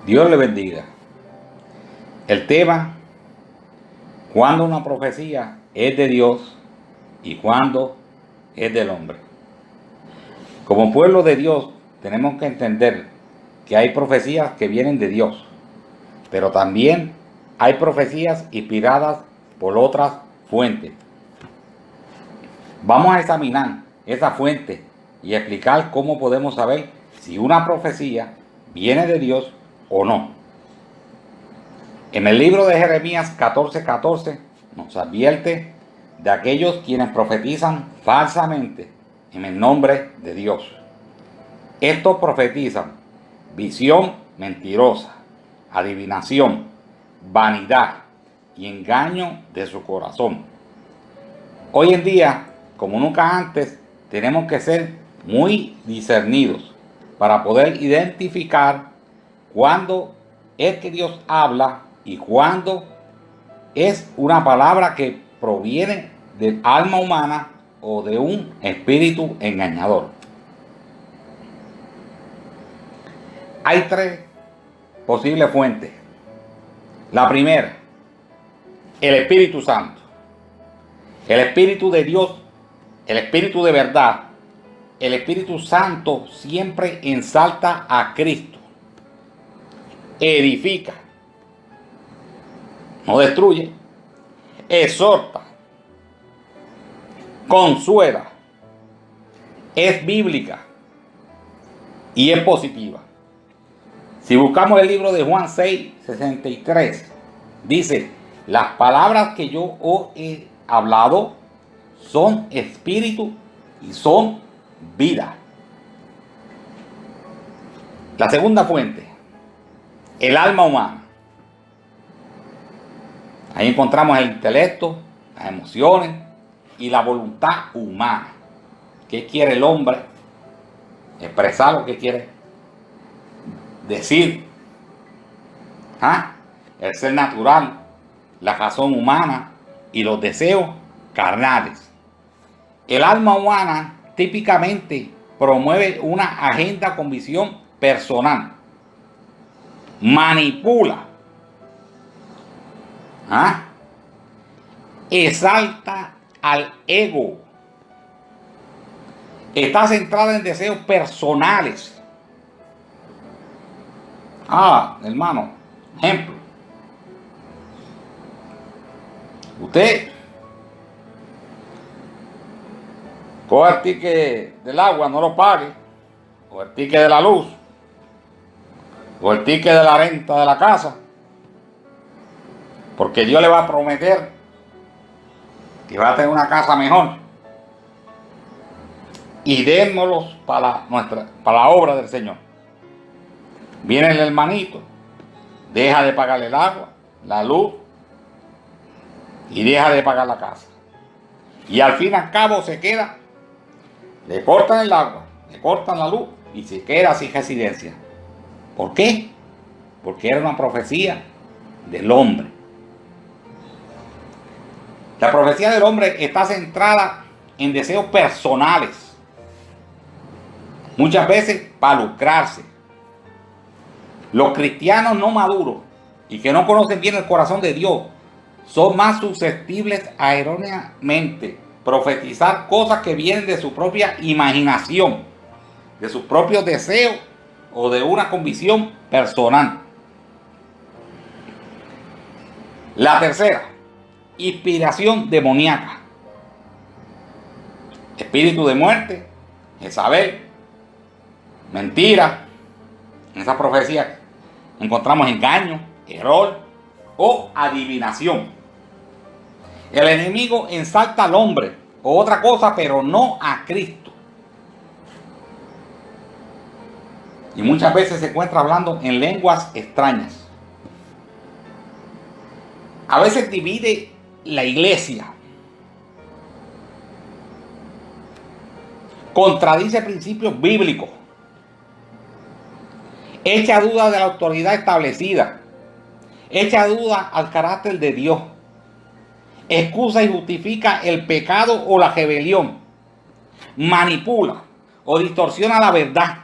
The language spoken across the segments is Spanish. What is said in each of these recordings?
Dios le bendiga. El tema, cuando una profecía es de Dios y cuando es del hombre. Como pueblo de Dios tenemos que entender que hay profecías que vienen de Dios, pero también hay profecías inspiradas por otras fuentes. Vamos a examinar esa fuente y explicar cómo podemos saber si una profecía viene de Dios o no. En el libro de Jeremías 14:14 nos advierte de aquellos quienes profetizan falsamente en el nombre de Dios. Estos profetizan visión mentirosa, adivinación, vanidad y engaño de su corazón. Hoy en día, como nunca antes, tenemos que ser muy discernidos para poder identificar cuándo es que Dios habla y cuándo es una palabra que proviene del alma humana o de un espíritu engañador. Hay tres posibles fuentes. La primera, el Espíritu Santo. El Espíritu de Dios, el Espíritu de verdad, el Espíritu Santo siempre ensalta a Cristo, edifica, no destruye, exhorta, consuela, es bíblica y es positiva. Si buscamos el libro de Juan 6:63, dice, las palabras que yo os he hablado son espíritu y son vida. La segunda fuente, el alma humana. Ahí encontramos el intelecto, las emociones y la voluntad humana. ¿Qué quiere el hombre? Expresar lo que quiere decir. El ser natural, la razón humana y los deseos carnales. El alma humana típicamente promueve una agenda con visión personal. Manipula. Exalta al ego. Está centrada en deseos personales. Hermano, ejemplo. Usted coge el ticket del agua, no lo pague, o el ticket de la luz, o el ticket de la renta de la casa, porque Dios le va a prometer que va a tener una casa mejor. Y démoslos para la obra del Señor. Viene el hermanito, deja de pagarle el agua, la luz, y deja de pagar la casa. Y al fin y al cabo se queda, le cortan el agua, le cortan la luz y se queda sin residencia. ¿Por qué? Porque era una profecía del hombre. La profecía del hombre está centrada en deseos personales, muchas veces para lucrarse. Los cristianos no maduros y que no conocen bien el corazón de Dios son más susceptibles a erróneamente profetizar cosas que vienen de su propia imaginación, de sus propios deseos o de una convicción personal. La tercera, inspiración demoníaca. Espíritu de muerte, Jezabel, mentira. En esa profecía encontramos engaño, error o adivinación. El enemigo ensalta al hombre o otra cosa, pero no a Cristo. Y muchas veces se encuentra hablando en lenguas extrañas. A veces divide la iglesia. Contradice principios bíblicos. Echa duda de la autoridad establecida. Echa duda al carácter de Dios. Excusa y justifica el pecado o la rebelión. Manipula o distorsiona la verdad.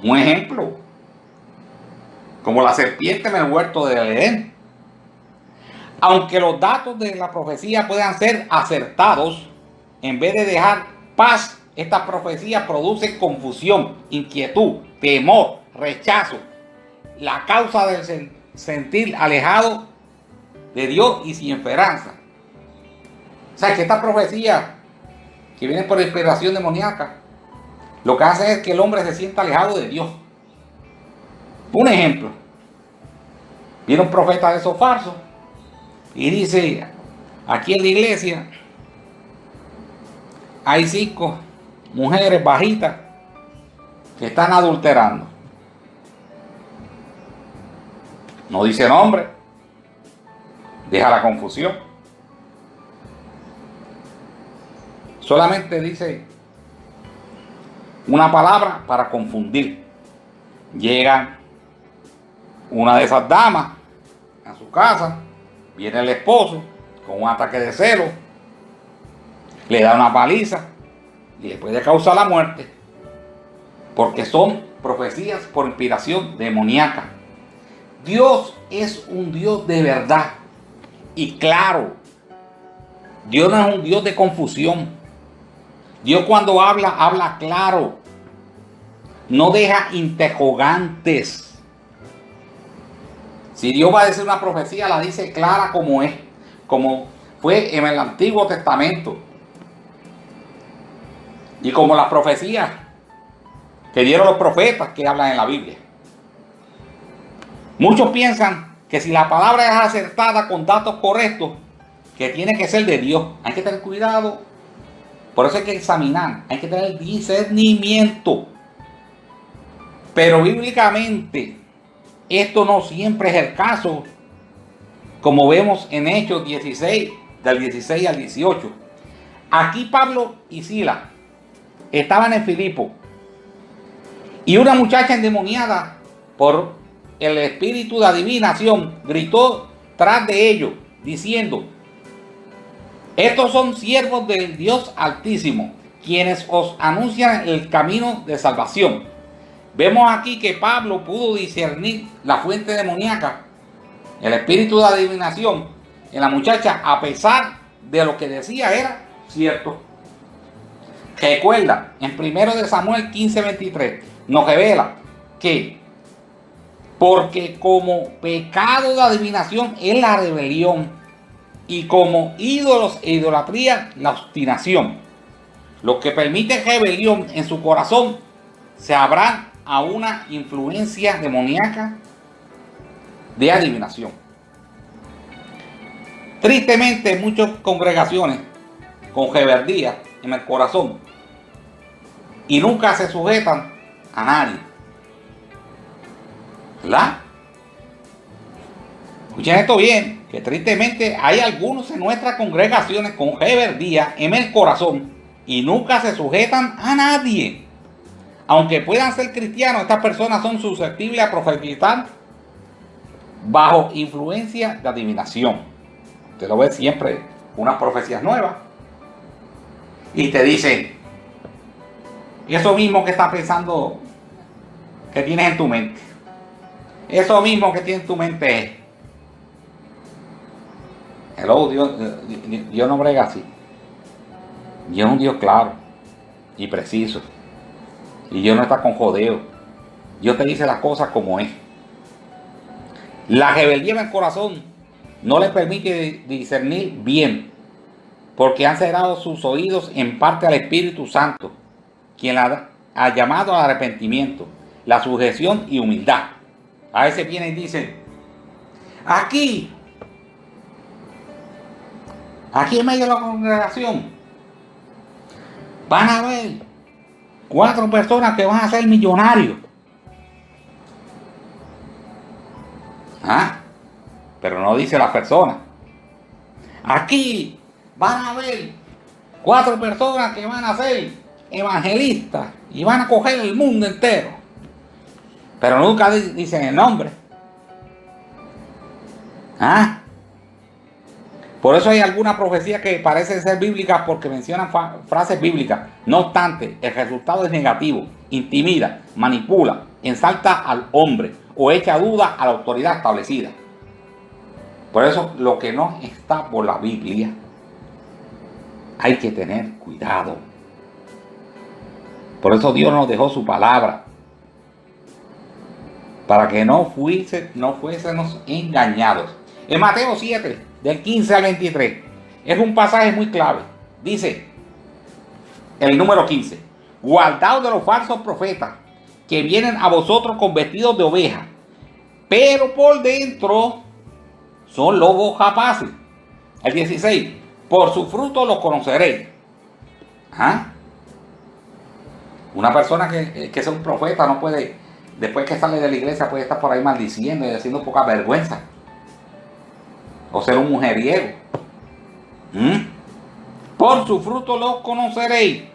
Un ejemplo. como la serpiente en el huerto del Edén. Aunque los datos de la profecía puedan ser acertados, en vez de dejar paz, estas profecías producen confusión, inquietud, temor, rechazo, la causa del sentir alejado de Dios y sin esperanza. O sea, que estas profecías que vienen por inspiración demoníaca, lo que hace es que el hombre se sienta alejado de Dios. Un ejemplo, viene un profeta de esos falsos y dice, aquí en la iglesia hay 5 mujeres bajitas que están adulterando. No dice nombre, deja la confusión. Solamente dice una palabra para confundir. Llega una de esas damas a su casa, viene el esposo con un ataque de celo, le da una paliza y le puede causar la muerte, porque son profecías por inspiración demoníaca. Dios es un Dios de verdad y claro. Dios no es un Dios de confusión. Dios cuando habla, habla claro. No deja interrogantes. Si Dios va a decir una profecía, la dice clara como es, como fue en el Antiguo Testamento. Y como las profecías que dieron los profetas que hablan en la Biblia. Muchos piensan que si la palabra es acertada con datos correctos, que tiene que ser de Dios. Hay que tener cuidado. Por eso hay que examinar. Hay que tener discernimiento. Pero bíblicamente, esto no siempre es el caso. Como vemos en Hechos 16, del 16 al 18. Aquí Pablo y Silas estaban en Filipo. Y una muchacha endemoniada por el espíritu de adivinación gritó tras de ellos, diciendo: estos son siervos del Dios Altísimo, quienes os anuncian el camino de salvación. Vemos aquí que Pablo pudo discernir la fuente demoníaca, el espíritu de adivinación en la muchacha, a pesar de lo que decía era cierto. Recuerda, en 1 de Samuel 15:23 nos revela que porque como pecado de adivinación es la rebelión, y como ídolos e idolatría la obstinación. Los que permiten rebelión en su corazón se abran a una influencia demoníaca de adivinación. Tristemente, muchas congregaciones con reverdía en el corazón y nunca se sujetan a nadie. ¿Verdad? Escuchen esto bien, que tristemente hay algunos en nuestras congregaciones con reverdía en el corazón y nunca se sujetan a nadie. Aunque puedan ser cristianos, estas personas son susceptibles a profetizar bajo influencia de adivinación. Usted lo ve siempre, unas profecías nuevas, y te dicen eso mismo que estás pensando que tienes en tu mente. Eso mismo que tienes en tu mente es. Hello, Dios no brega así. Dios es un Dios claro y preciso. Y Dios no está con jodeo. Dios te dice las cosas como es. La rebeldía en el corazón no le permite discernir bien, porque han cerrado sus oídos en parte al Espíritu Santo, quien la ha llamado al arrepentimiento, la sujeción y humildad. A veces vienen y dicen: aquí en medio de la congregación van a ver 4 personas que van a ser millonarios. Pero no dice las personas. Aquí van a ver 4 personas que van a ser evangelistas y van a coger el mundo entero. Pero nunca dicen el nombre. Por eso hay algunas profecías que parecen ser bíblicas porque mencionan frases bíblicas. No obstante, el resultado es negativo, intimida, manipula, ensalta al hombre, o echa duda a la autoridad establecida. Por eso, lo que no está por la Biblia, hay que tener cuidado. Por eso Dios nos dejó su palabra, para que no fuésemos engañados. En Mateo 7, del 15 al 23, es un pasaje muy clave. Dice el número 15: guardaos de los falsos profetas, que vienen a vosotros con vestidos de oveja, pero por dentro son lobos rapaces. El 16: por su fruto los conoceréis. ¿Ah? Una persona que es un profeta no puede, después que sale de la iglesia, puede estar por ahí maldiciendo y haciendo poca vergüenza, o ser un mujeriego. Por su fruto los conoceréis.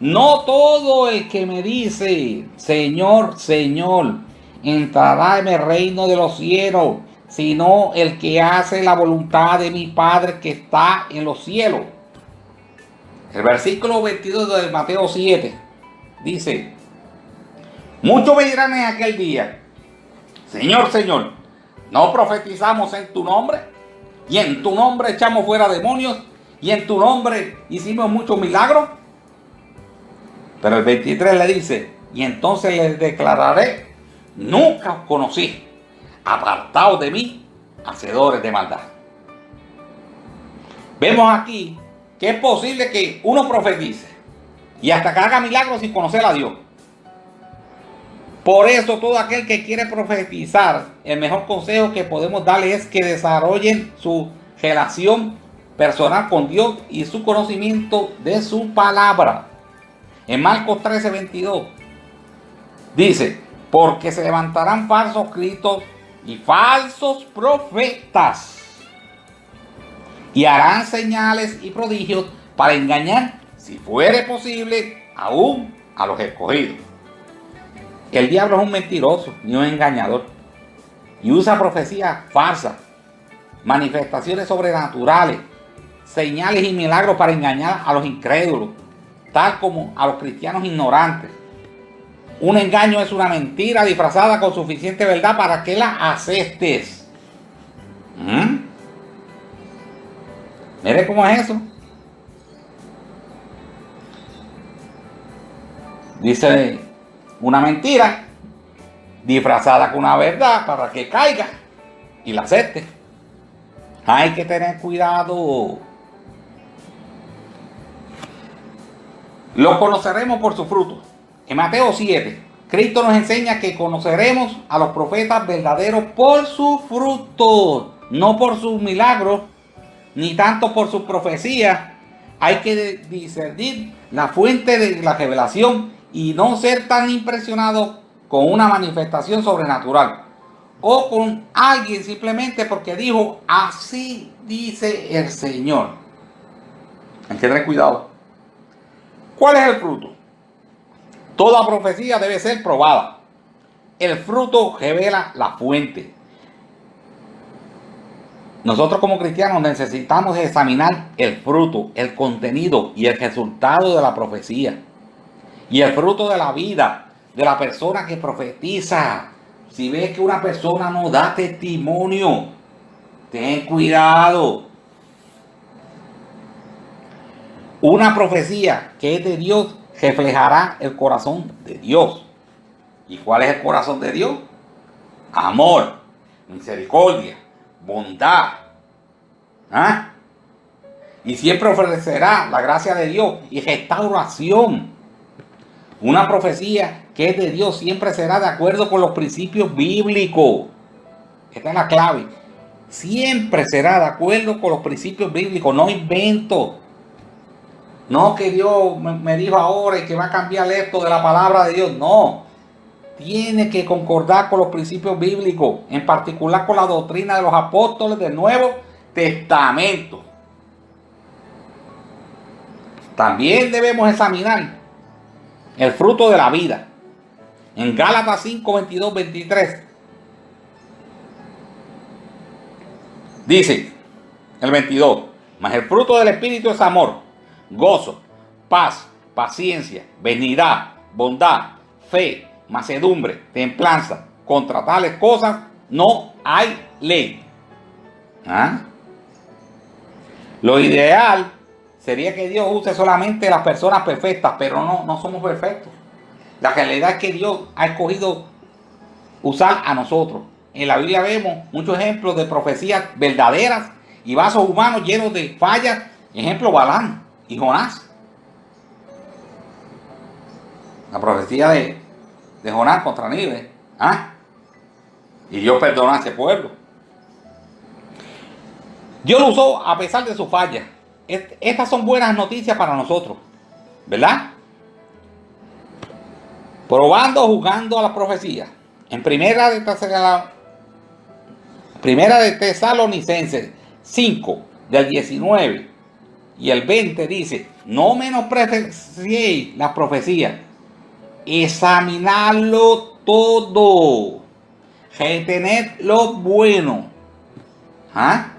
No todo el que me dice Señor, Señor, entrará en el reino de los cielos, sino el que hace la voluntad de mi Padre que está en los cielos. El versículo 22 de Mateo 7 dice: muchos me dirán en aquel día: Señor, Señor, ¿no profetizamos en tu nombre? Y en tu nombre echamos fuera demonios, y en tu nombre hicimos muchos milagros. Pero el 23 le dice: y entonces les declararé: nunca os conocí, apartaos de mí, hacedores de maldad. Vemos aquí que es posible que uno profetice y hasta que haga milagros sin conocer a Dios. Por eso, todo aquel que quiere profetizar, el mejor consejo que podemos darle es que desarrollen su relación personal con Dios y su conocimiento de su palabra. En Marcos 13:22 dice: porque se levantarán falsos cristos y falsos profetas, y harán señales y prodigios para engañar, si fuere posible, aún a los escogidos. El diablo es un mentiroso y un engañador, y usa profecías falsas, manifestaciones sobrenaturales, señales y milagros para engañar a los incrédulos, tal como a los cristianos ignorantes. Un engaño es una mentira disfrazada con suficiente verdad para que la aceptes. Mire cómo es eso. Dice una mentira disfrazada con una verdad para que caiga y la acepte. Hay que tener cuidado. Lo conoceremos por su fruto. En Mateo 7, Cristo nos enseña que conoceremos a los profetas verdaderos por sus frutos, no por sus milagros, ni tanto por sus profecías. Hay que discernir la fuente de la revelación y no ser tan impresionado con una manifestación sobrenatural o con alguien simplemente porque dijo: así dice el Señor. Hay que tener cuidado. ¿Cuál es el fruto? Toda profecía debe ser probada. El fruto revela la fuente. Nosotros como cristianos necesitamos examinar el fruto, el contenido y el resultado de la profecía. Y el fruto de la vida de la persona que profetiza. Si ves que una persona no da testimonio, ten cuidado. Una profecía que es de Dios reflejará el corazón de Dios. ¿Y cuál es el corazón de Dios? Amor, misericordia, bondad. Y siempre ofrecerá la gracia de Dios y restauración. Una profecía que es de Dios siempre será de acuerdo con los principios bíblicos. Esta es la clave. Siempre será de acuerdo con los principios bíblicos, no invento. No que Dios me dijo ahora y que va a cambiar esto de la palabra de Dios. No. Tiene que concordar con los principios bíblicos, en particular con la doctrina de los apóstoles del Nuevo Testamento. También debemos examinar el fruto de la vida. En Gálatas 5, 22, 23. Dice el 22. Mas el fruto del Espíritu es amor, gozo, paz, paciencia, benignidad, bondad, fe, mansedumbre, templanza. contra tales cosas no hay ley. ¿Ah? Lo ideal sería que Dios use solamente las personas perfectas, pero no somos perfectos. La realidad es que Dios ha escogido usar a nosotros. En la Biblia vemos muchos ejemplos de profecías verdaderas y vasos humanos llenos de fallas. Ejemplo, Balaam y Jonás. La profecía de Jonás contra Nínive. ¿Ah? Y Dios perdonó a ese pueblo. Dios lo usó a pesar de sus fallas. Estas son buenas noticias para nosotros, ¿verdad? Probando, jugando a la profecía. En primera de Tesalonicenses 5, del 19 y el 20 dice: no menospreciéis las profecías, examinadlo todo, retened lo bueno. ¿Ah?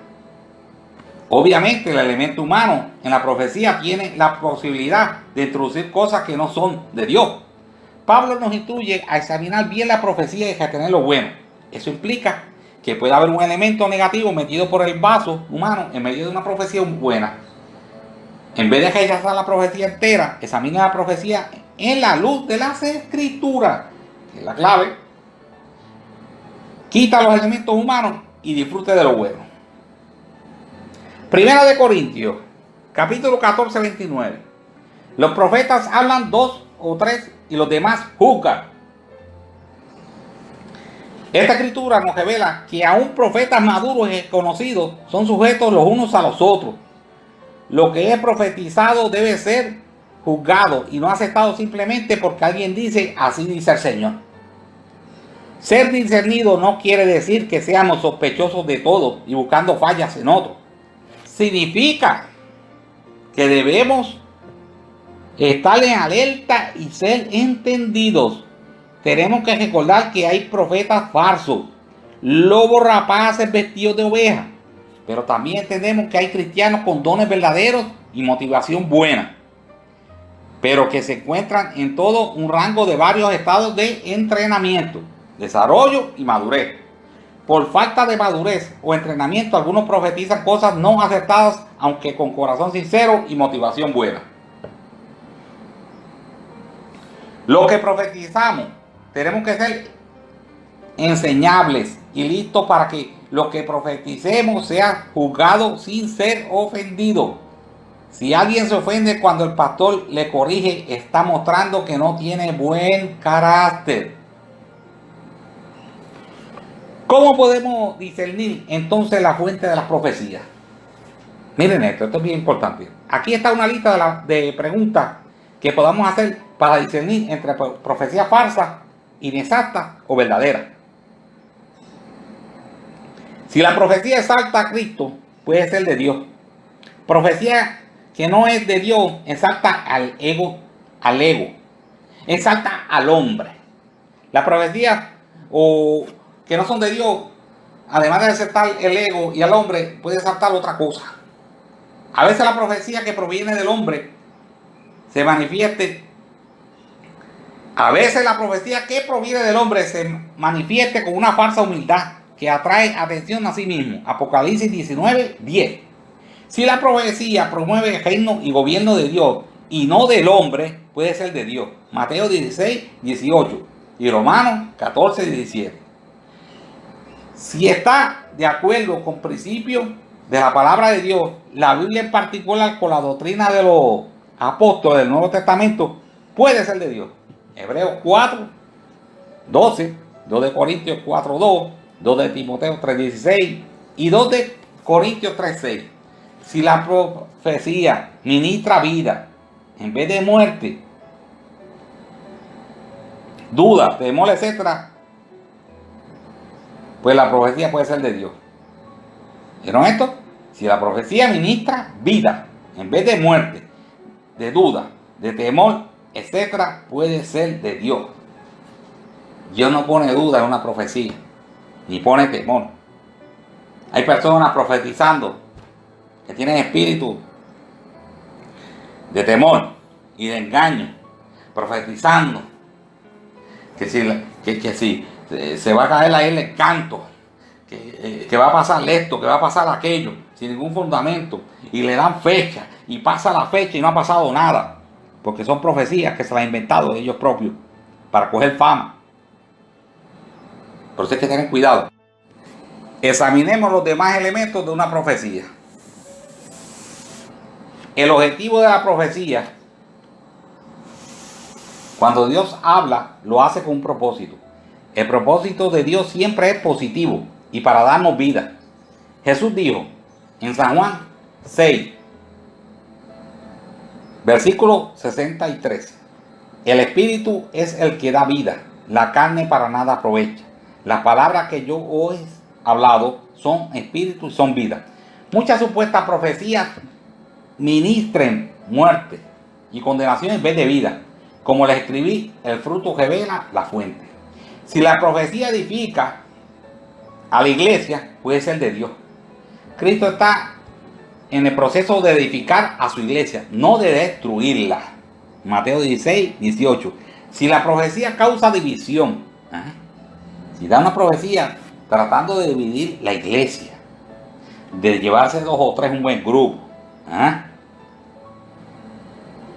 Obviamente el elemento humano en la profecía tiene la posibilidad de introducir cosas que no son de Dios. Pablo nos instruye a examinar bien la profecía y retener lo bueno. Eso implica que puede haber un elemento negativo metido por el vaso humano en medio de una profecía buena. En vez de rechazar la profecía entera, examina la profecía en la luz de las Escrituras, que es la clave. Quita los elementos humanos y disfrute de lo bueno. Primera de Corintios, capítulo 14, 29. Los profetas hablan 2 o 3 y los demás juzgan. Esta escritura nos revela que aún profetas maduros y conocidos son sujetos los unos a los otros. Lo que es profetizado debe ser juzgado y no aceptado simplemente porque alguien dice: así dice el Señor. Ser discernido no quiere decir que seamos sospechosos de todo y buscando fallas en otros. Significa que debemos estar en alerta y ser entendidos. Tenemos que recordar que hay profetas falsos, lobos rapaces vestidos de oveja, pero también entendemos que hay cristianos con dones verdaderos y motivación buena, pero que se encuentran en todo un rango de varios estados de entrenamiento, desarrollo y madurez. Por falta de madurez o entrenamiento, algunos profetizan cosas no acertadas, aunque con corazón sincero y motivación buena. Lo que profetizamos, tenemos que ser enseñables y listos para que lo que profeticemos sea juzgado sin ser ofendido. Si alguien se ofende cuando el pastor le corrige, está mostrando que no tiene buen carácter. ¿Cómo podemos discernir entonces la fuente de las profecías? Miren esto es bien importante. Aquí está una lista de preguntas que podamos hacer para discernir entre profecías falsas, inexactas o verdaderas. Si la profecía exalta a Cristo, puede ser de Dios. Profecía que no es de Dios exalta al ego, exalta al hombre. La profecía que no son de Dios, además de exaltar el ego y al hombre, puede exaltar otra cosa. A veces la profecía que proviene del hombre se manifieste. A veces la profecía que proviene del hombre se manifieste con una falsa humildad que atrae atención a sí mismo. Apocalipsis 19, 10. Si la profecía promueve el reino y gobierno de Dios y no del hombre, puede ser de Dios. Mateo 16, 18 y Romanos 14, 17. Si está de acuerdo con principios de la palabra de Dios, la Biblia en particular con la doctrina de los apóstoles del Nuevo Testamento, puede ser de Dios. Hebreos 4, 12, 2 de Corintios 4, 2, 2 de Timoteo 3, 16 y 2 de Corintios 3, 6. Si la profecía ministra vida en vez de muerte, duda, temor, etcétera, pues la profecía puede ser de Dios. ¿Vieron esto? Si la profecía ministra vida en vez de muerte, de duda, de temor, etcétera, puede ser de Dios. Dios no pone duda en una profecía, ni pone temor. Hay personas profetizando que tienen espíritu de temor y de engaño, profetizando que si se va a caer a él el canto, que va a pasar esto, que va a pasar aquello, sin ningún fundamento, y le dan fecha, y pasa la fecha y no ha pasado nada, porque son profecías que se las han inventado ellos propios para coger fama. Por eso hay que tener cuidado. Examinemos los demás elementos de una profecía. El objetivo de la profecía, cuando Dios habla, lo hace con un propósito. El propósito de Dios siempre es positivo y para darnos vida. Jesús dijo en San Juan 6, versículo 63, el Espíritu es el que da vida, la carne para nada aprovecha. Las palabras que yo hoy he hablado son espíritu y son vida. Muchas supuestas profecías ministren muerte y condenación en vez de vida. Como les escribí, el fruto revela la fuente. Si la profecía edifica a la iglesia, puede ser de Dios. Cristo está en el proceso de edificar a su iglesia, no de destruirla. Mateo 16, 18. Si la profecía causa división, si da una profecía tratando de dividir la iglesia, de llevarse 2 o 3 un buen grupo,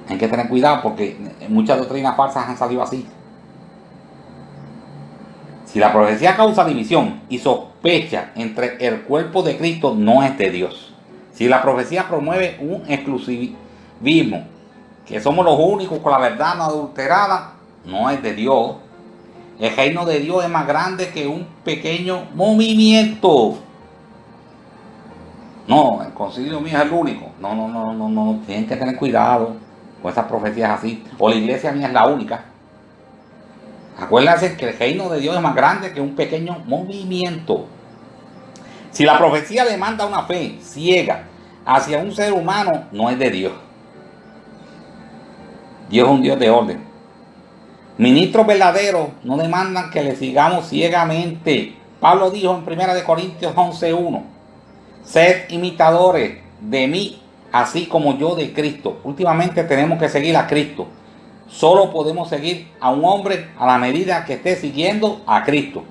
hay que tener cuidado porque muchas doctrinas falsas han salido así. Si la profecía causa división y sospecha entre el cuerpo de Cristo, no es de Dios. Si la profecía promueve un exclusivismo, que somos los únicos con la verdad no adulterada, no es de Dios. El reino de Dios es más grande que un pequeño movimiento. No, el concilio mío es el único. No. Tienen que tener cuidado con esas profecías así. O la iglesia mía es la única. Acuérdense que el reino de Dios es más grande que un pequeño movimiento. Si la profecía demanda una fe ciega hacia un ser humano, no es de Dios. Dios es un Dios de orden. Ministros verdaderos no demandan que le sigamos ciegamente. Pablo dijo en 1 Corintios 11:1, sed imitadores de mí, así como yo de Cristo. Últimamente tenemos que seguir a Cristo. Solo podemos seguir a un hombre a la medida que esté siguiendo a Cristo.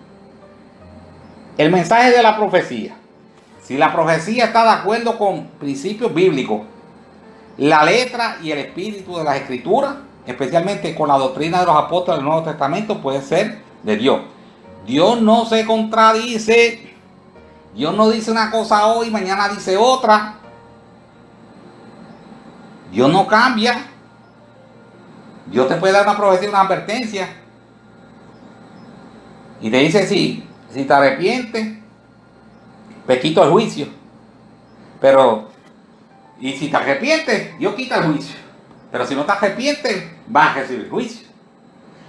El mensaje de la profecía. Si la profecía está de acuerdo con principios bíblicos, la letra y el espíritu de las escrituras, especialmente con la doctrina de los apóstoles del Nuevo Testamento, puede ser de Dios. Dios no se contradice. Dios no dice una cosa hoy y mañana dice otra. Dios no cambia. Dios te puede dar una profecía, una advertencia. Y te dice, si te arrepientes, pues quito el juicio. Y si te arrepientes, Dios quita el juicio. Pero si no te arrepientes, vas a recibir juicio.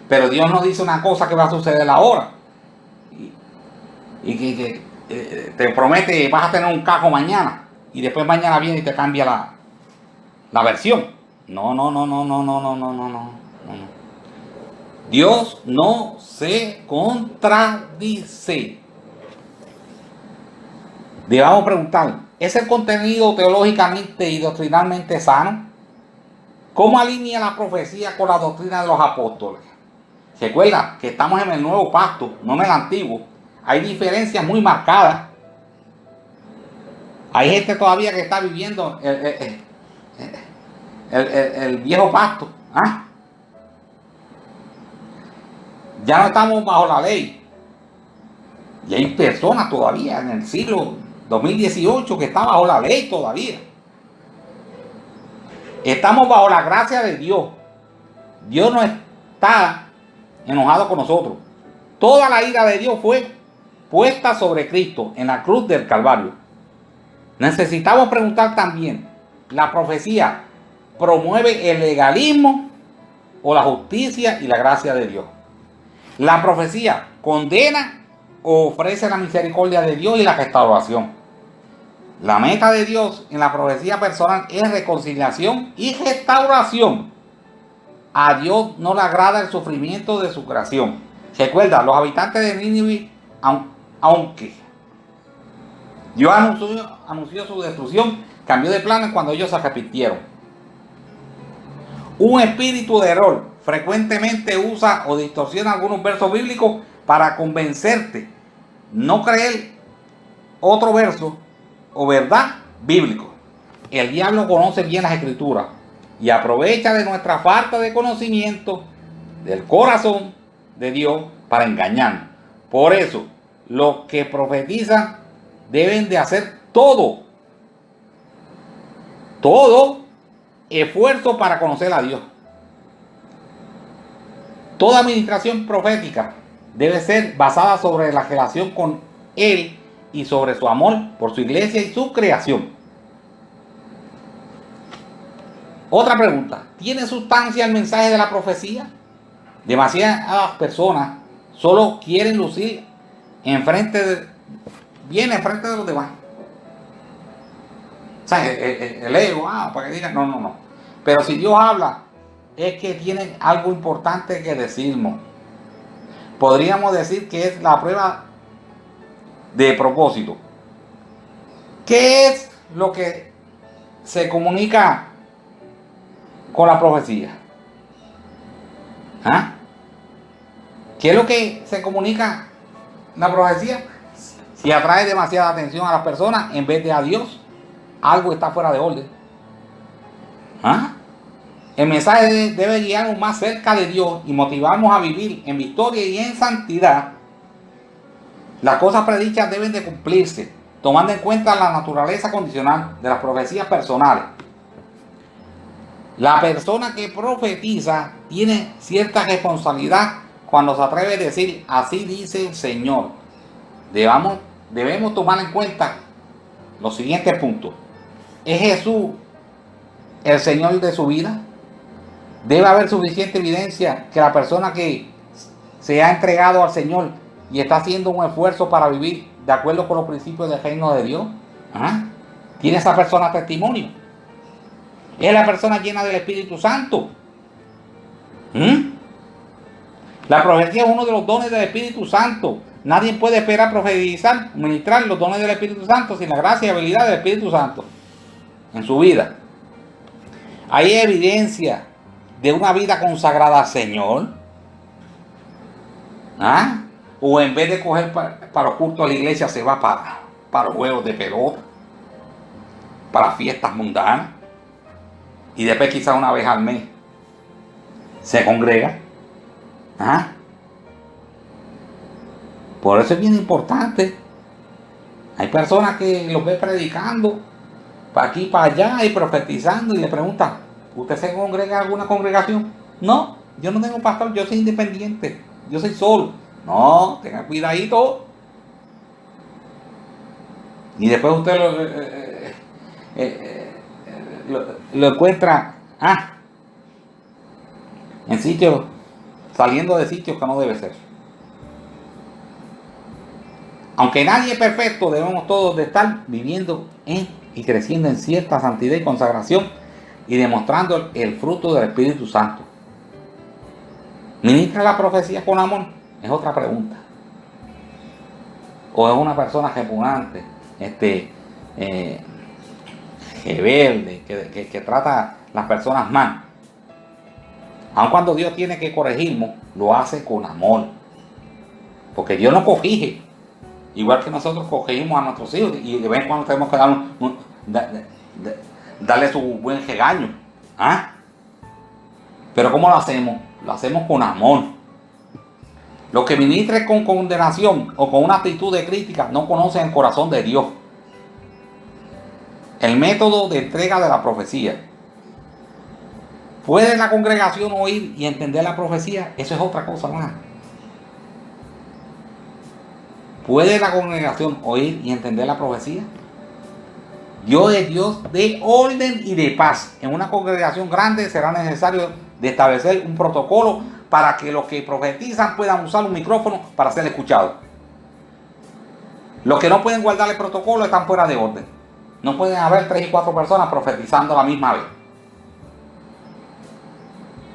Pero Dios no dice una cosa que va a suceder ahora. Y que te promete que vas a tener un carro mañana. Y después mañana viene y te cambia la versión. No. Dios no se contradice. Debemos preguntar, ¿es el contenido teológicamente y doctrinalmente sano? ¿Cómo alinea la profecía con la doctrina de los apóstoles? Recuerda que estamos en el nuevo pacto, no en el antiguo. Hay diferencias muy marcadas. Hay gente todavía que está viviendo el viejo pacto. Ya no estamos bajo la ley. Y hay personas todavía en el siglo 2018 que están bajo la ley todavía. Estamos bajo la gracia de Dios. Dios no está enojado con nosotros. Toda la ira de Dios fue puesta sobre Cristo en la cruz del Calvario. Necesitamos preguntar también, ¿la profecía promueve el legalismo o la justicia y la gracia de Dios? ¿La profecía condena o ofrece la misericordia de Dios y la restauración? La meta de Dios en la profecía personal es reconciliación y restauración. A Dios no le agrada el sufrimiento de su creación. Recuerda, los habitantes de Nínive, aunque Dios anunció su destrucción, cambió de planes cuando ellos se arrepintieron. Un espíritu de error frecuentemente usa o distorsiona algunos versos bíblicos para convencerte, no creer otro verso o verdad bíblico. El diablo conoce bien las escrituras y aprovecha de nuestra falta de conocimiento del corazón de Dios para engañarnos. Por eso, los que profetizan deben de hacer todo esfuerzo para conocer a Dios. Toda administración profética debe ser basada sobre la relación con Él y sobre su amor por su iglesia y su creación. Otra pregunta: ¿tiene sustancia el mensaje de la profecía? Demasiadas personas solo quieren lucir enfrente de los demás. O sea, el ego, para que digan, no. Pero si Dios habla, es que tiene algo importante que decirnos. Podríamos decir que es la prueba de propósito. ¿Qué es lo que se comunica con la profecía? ¿Qué es lo que se comunica la profecía? Si atrae demasiada atención a las personas en vez de a Dios, algo está fuera de orden. El mensaje debe guiarnos más cerca de Dios y motivarnos a vivir en victoria y en santidad. Las cosas predichas deben de cumplirse, tomando en cuenta la naturaleza condicional de las profecías personales. La persona que profetiza tiene cierta responsabilidad cuando se atreve a decir, así dice el Señor. Debemos tomar en cuenta los siguientes puntos. ¿Es Jesús el Señor de su vida? Debe haber suficiente evidencia que la persona que se ha entregado al Señor y está haciendo un esfuerzo para vivir de acuerdo con los principios del reino de Dios, ¿tiene esa persona testimonio? ¿Es la persona llena del Espíritu Santo? La profecía es uno de los dones del Espíritu Santo. Nadie puede esperar profetizar, ministrar los dones del Espíritu Santo sin la gracia y habilidad del Espíritu Santo en su vida. ¿Hay evidencia de una vida consagrada al Señor? O en vez de coger para los cultos a la iglesia, se va para los juegos de pelota, para fiestas mundanas, y después quizás una vez al mes se congrega. Por eso es bien importante. Hay personas que los ve predicando para aquí, para allá y profetizando, y le preguntan, ¿usted se congrega en alguna congregación? No, yo no tengo pastor, yo soy independiente, yo soy solo. No, tenga cuidadito. Y después usted lo encuentra en sitios, saliendo de sitios que no debe ser. Aunque nadie es perfecto, debemos todos de estar viviendo y creciendo en cierta santidad y consagración y demostrando el fruto del Espíritu Santo. ¿Ministra la profecía con amor? Es otra pregunta. ¿O es una persona repugnante, rebelde, que trata a las personas mal? Aun cuando Dios tiene que corregirnos, lo hace con amor. Porque Dios no corrige. Igual que nosotros corregimos a nuestros hijos y de vez en cuando tenemos que darle su buen regaño. Pero ¿cómo lo hacemos? Lo hacemos con amor. Los que ministren con condenación o con una actitud de crítica no conocen el corazón de Dios. El método de entrega de la profecía. ¿Puede la congregación oír y entender la profecía? Eso es otra cosa más. ¿Puede la congregación oír y entender la profecía? Dios es Dios de orden y de paz. En una congregación grande será necesario de establecer un protocolo para que los que profetizan puedan usar un micrófono para ser escuchados. Los que no pueden guardar el protocolo están fuera de orden. No pueden haber 3 y 4 personas profetizando a la misma vez.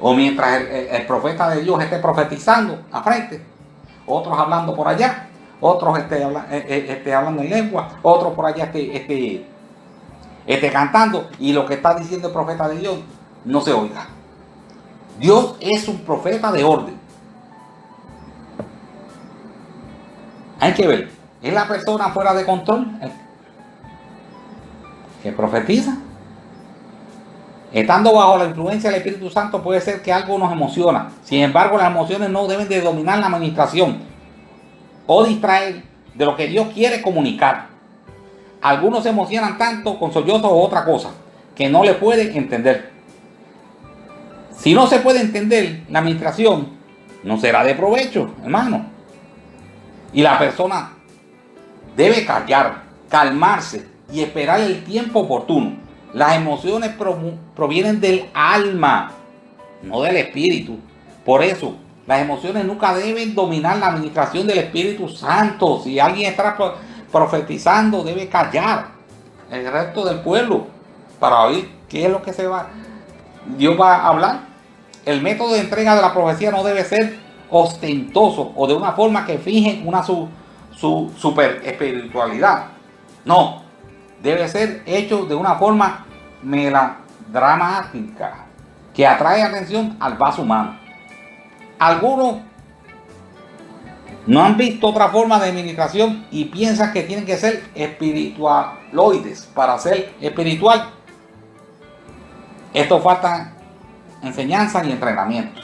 O mientras el profeta de Dios esté profetizando a frente, otros hablando por allá, otros hablando en lengua, otros por allá cantando, y lo que está diciendo el profeta de Dios no se oiga. Dios es un profeta de orden. Hay que ver, ¿es la persona fuera de control que profetiza? Estando bajo la influencia del Espíritu Santo puede ser que algo nos emociona. Sin embargo, las emociones no deben de dominar la administración o distraer de lo que Dios quiere comunicar. Algunos se emocionan tanto con sollozos o otra cosa que no le pueden entender. Si no se puede entender la administración, no será de provecho, hermano. Y la persona debe callar, calmarse y esperar el tiempo oportuno. Las emociones provienen del alma, no del espíritu. Por eso, las emociones nunca deben dominar la administración del Espíritu Santo. Si alguien está profetizando, debe callar el resto del pueblo para oír qué es lo que Dios va a hablar. El método de entrega de la profecía no debe ser ostentoso o de una forma que finge su super espiritualidad. No, debe ser hecho de una forma melodramática que atrae atención al vaso humano. Algunos no han visto otra forma de administración y piensan que tienen que ser espiritualoides para ser espiritual. Esto falta enseñanza y entrenamiento.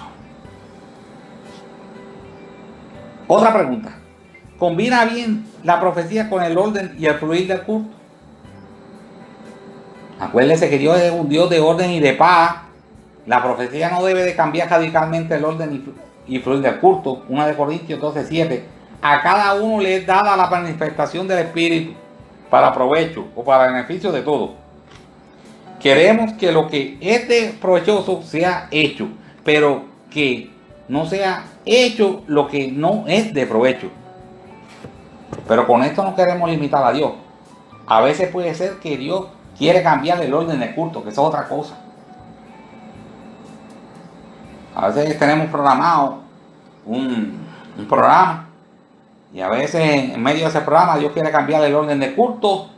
Otra pregunta. ¿Combina bien la profecía con el orden y el fluir del culto? Acuérdense que Dios es un Dios de orden y de paz. La profecía no debe de cambiar radicalmente el orden y fluir del culto. 1 de Corintios 12:7. A cada uno le es dada la manifestación del Espíritu para provecho o para beneficio de todos. Queremos que lo que es de provechoso sea hecho, pero que no sea hecho lo que no es de provecho. Pero con esto no queremos limitar a Dios. A veces puede ser que Dios quiere cambiar el orden del culto, que eso es otra cosa. A veces tenemos programado un programa y a veces en medio de ese programa Dios quiere cambiar el orden del culto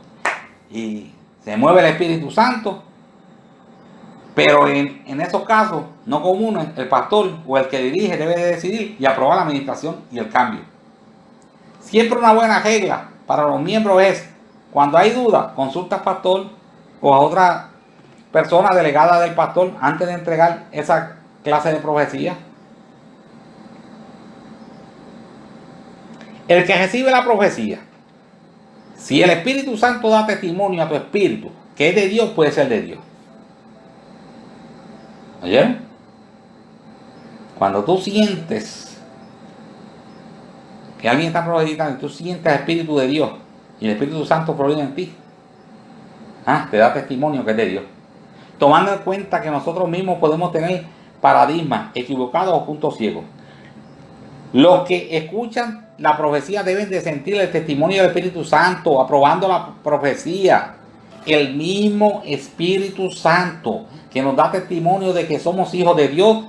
y se mueve el Espíritu Santo. Pero en esos casos no comunes, el pastor o el que dirige debe de decidir y aprobar la administración y el cambio. Siempre una buena regla para los miembros es, cuando hay duda, consulta al pastor o a otra persona delegada del pastor antes de entregar esa clase de profecía. El que recibe la profecía, si el Espíritu Santo da testimonio a tu espíritu que es de Dios, puede ser de Dios. ¿Oyeron? Cuando tú sientes que alguien está profetizando y tú sientes el Espíritu de Dios y el Espíritu Santo proviene en ti, te da testimonio que es de Dios. Tomando en cuenta que nosotros mismos podemos tener paradigmas equivocados o puntos ciegos. Los que escuchan la profecía deben de sentir el testimonio del Espíritu Santo, aprobando la profecía. El mismo Espíritu Santo que nos da testimonio de que somos hijos de Dios,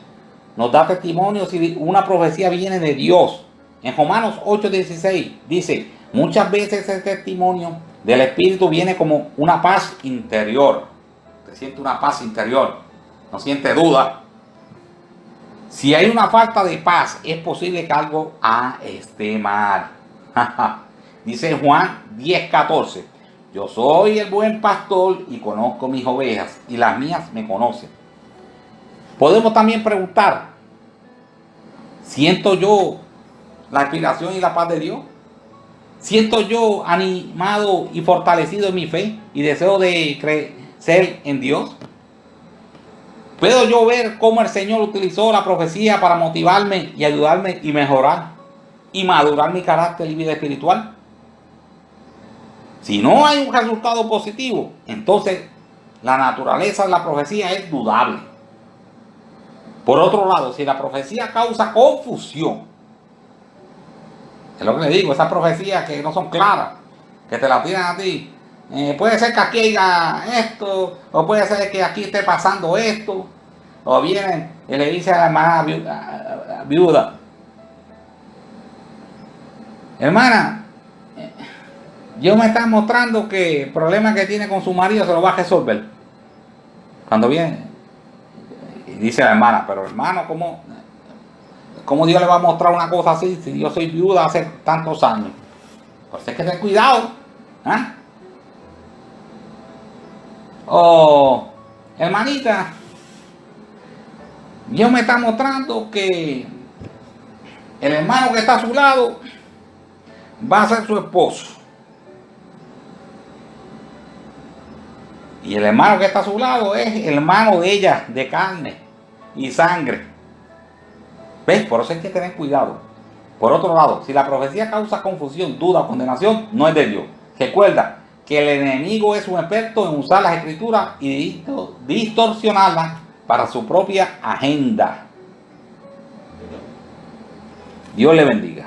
nos da testimonio si una profecía viene de Dios. En Romanos 8:16 dice, muchas veces el testimonio del Espíritu viene como una paz interior. Te siente una paz interior, no siente duda. Si hay una falta de paz, es posible que algo esté mal. Dice Juan 10:14. Yo soy el buen pastor y conozco mis ovejas y las mías me conocen. Podemos también preguntar, ¿siento yo la inspiración y la paz de Dios? ¿Siento yo animado y fortalecido en mi fe y deseo de crecer en Dios? ¿Puedo yo ver cómo el Señor utilizó la profecía para motivarme y ayudarme y mejorar y madurar mi carácter y vida espiritual? Si no hay un resultado positivo, entonces la naturaleza de la profecía es dudable. Por otro lado, si la profecía causa confusión, es lo que le digo, esas profecías que no son claras, que te las tiran a ti, puede ser que aquí haya esto, o puede ser que aquí esté pasando esto, o vienen y le dice a la hermana viuda, hermana, Dios me está mostrando que el problema que tiene con su marido se lo va a resolver. Cuando viene, y dice la hermana, pero hermano, ¿cómo Dios le va a mostrar una cosa así si yo soy viuda hace tantos años? Por eso hay que tener cuidado. ¿Ah? Oh, hermanita, Dios me está mostrando que el hermano que está a su lado va a ser su esposo. Y el hermano que está a su lado es el hermano de ella, de carne y sangre. ¿Ves? Por eso hay que tener cuidado. Por otro lado, si la profecía causa confusión, duda o condenación, no es de Dios. Recuerda que el enemigo es un experto en usar las escrituras y distorsionarlas para su propia agenda. Dios le bendiga.